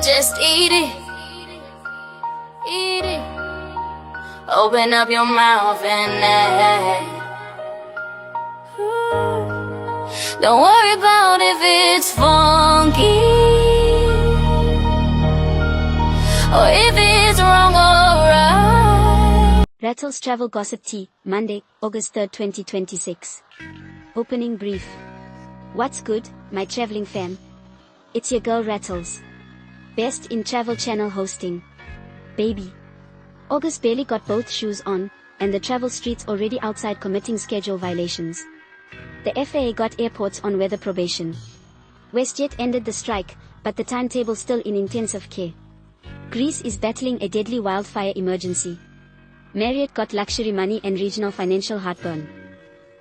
Just eat it. Eat it. Open up your mouth and don't worry about if it's funky or if it's wrong or right. Rattles Travel Gossip Tea, Monday, August 3rd, 2026. Opening brief. What's good, my traveling fam? It's your girl Rattles. Best in Travel Channel hosting. Baby. August barely got both shoes on, and the travel streets already outside committing schedule violations. The FAA got airports on weather probation. WestJet ended the strike, but the timetable still in intensive care. Greece is battling a deadly wildfire emergency. Marriott got luxury money and regional financial heartburn.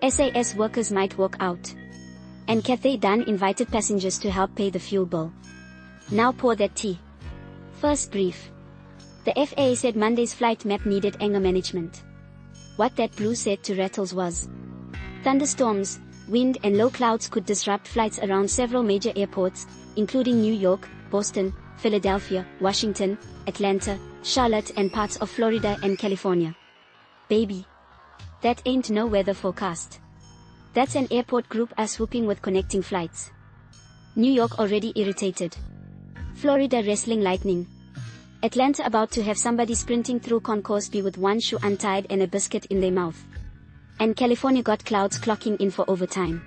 SAS workers might walk out. And Cathay done invited passengers to help pay the fuel bill. Now pour that tea. First brief. The FAA said Monday's flight map needed anger management. What that blue said to Rattles was, thunderstorms, wind and low clouds could disrupt flights around several major airports, including New York, Boston, Philadelphia, Washington, Atlanta, Charlotte and parts of Florida and California. Baby. That ain't no weather forecast. That's an airport group swooping with connecting flights. New York already irritated. Florida wrestling lightning. Atlanta about to have somebody sprinting through concourse B with one shoe untied and a biscuit in their mouth. And California got clouds clocking in for overtime.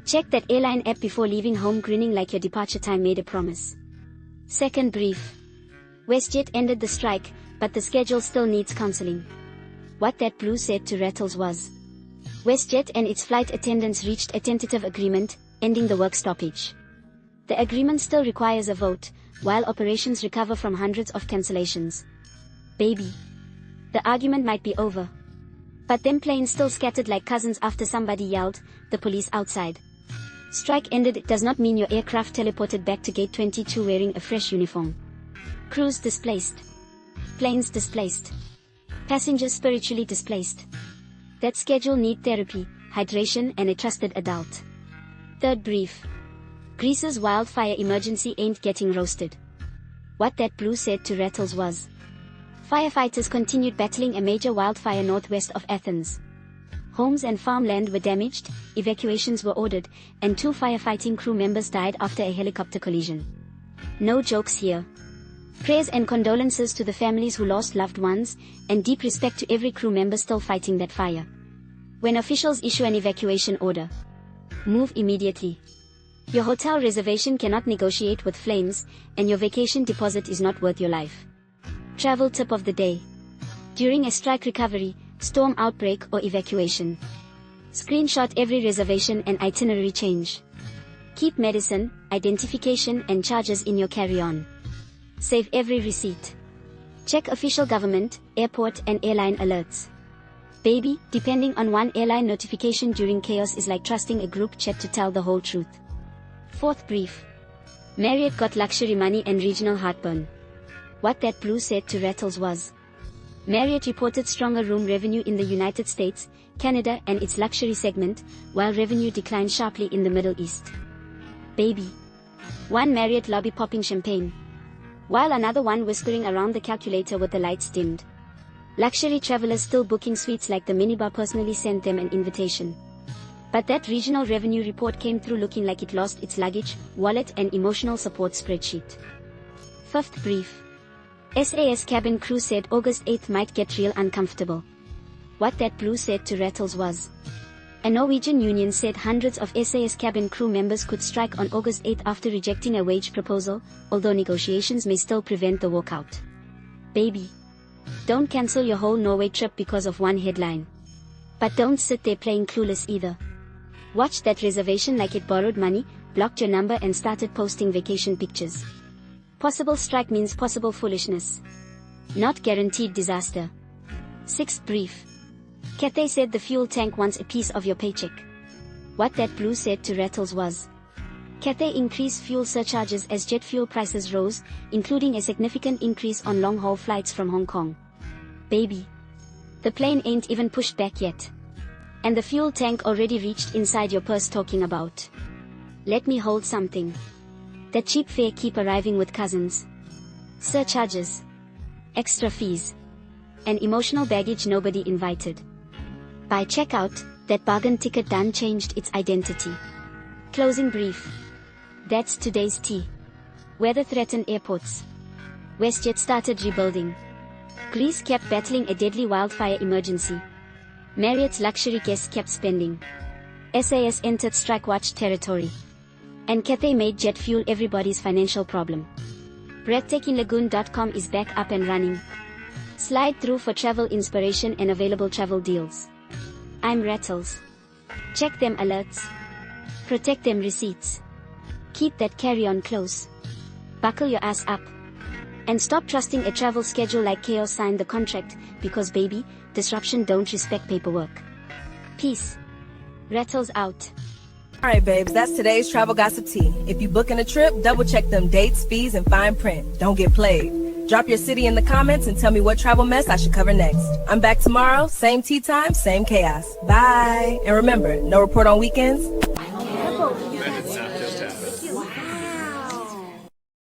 Check that airline app before leaving home grinning like your departure time made a promise. Second brief. WestJet ended the strike, but the schedule still needs counseling. What that blue said to Rattles was, WestJet and its flight attendants reached a tentative agreement, ending the work stoppage. The agreement still requires a vote, while operations recover from hundreds of cancellations. Baby. The argument might be over. But them planes still scattered like cousins after somebody yelled, the police outside. Strike ended. It does not mean your aircraft teleported back to gate 22 wearing a fresh uniform. Crews displaced. Planes displaced. Passengers spiritually displaced. That schedule need therapy, hydration and a trusted adult. Third brief. Greece's wildfire emergency ain't getting roasted. What that blue said to Rattles was, firefighters continued battling a major wildfire northwest of Athens. Homes and farmland were damaged, evacuations were ordered, and 2 firefighting crew members died after a helicopter collision. No jokes here. Prayers and condolences to the families who lost loved ones, and deep respect to every crew member still fighting that fire. When officials issue an evacuation order, move immediately. Your hotel reservation cannot negotiate with flames, and your vacation deposit is not worth your life. Travel tip of the day. During a strike recovery, storm outbreak or evacuation, screenshot every reservation and itinerary change. Keep medicine, identification and charges in your carry-on. Save every receipt. Check official government, airport and airline alerts. Baby, depending on one airline notification during chaos is like trusting a group chat to tell the whole truth. Fourth brief. Marriott got luxury money and regional heartburn. What that blue said to Rattles was, Marriott reported stronger room revenue in the United States, Canada and its luxury segment, while revenue declined sharply in the Middle East. Baby. One Marriott lobby popping champagne, while another one whispering around the calculator with the lights dimmed. Luxury travelers still booking suites like the minibar personally sent them an invitation. But that regional revenue report came through looking like it lost its luggage, wallet and emotional support spreadsheet. Fifth brief. SAS cabin crew said August 8th might get real uncomfortable. What that blue said to Rattles was, a Norwegian union said hundreds of SAS cabin crew members could strike on August 8 after rejecting a wage proposal, although negotiations may still prevent the walkout. Baby. Don't cancel your whole Norway trip because of one headline. But don't sit there playing clueless either. Watch that reservation like it borrowed money, blocked your number and started posting vacation pictures. Possible strike means possible foolishness. Not guaranteed disaster. Sixth brief. Cathay said the fuel tank wants a piece of your paycheck. What that blue said to Rattles was, Cathay increased fuel surcharges as jet fuel prices rose, including a significant increase on long-haul flights from Hong Kong. Baby. The plane ain't even pushed back yet. And the fuel tank already reached inside your purse talking about, let me hold something. That cheap fare keep arriving with cousins. Surcharges. Extra fees. And emotional baggage nobody invited. By checkout, that bargain ticket done changed its identity. Closing brief. That's today's tea. Weather threatened airports. WestJet started rebuilding. Greece kept battling a deadly wildfire emergency. Marriott's luxury guests kept spending. SAS entered strike watch territory. And Cathay made jet fuel everybody's financial problem. BreathtakingLagoon.com is back up and running. Slide through for travel inspiration and available travel deals. I'm Rattles. Check them alerts. Protect them receipts. Keep that carry-on close. Buckle your ass up. And stop trusting a travel schedule like chaos. Sign the contract, because baby, disruption don't respect paperwork. Peace. Rattles out. Alright babes, that's today's travel gossip tea. If you booking a trip, double check them dates, fees, and fine print. Don't get played. Drop your city in the comments and tell me what travel mess I should cover next. I'm back tomorrow, same tea time, same chaos. Bye. And remember, no report on weekends,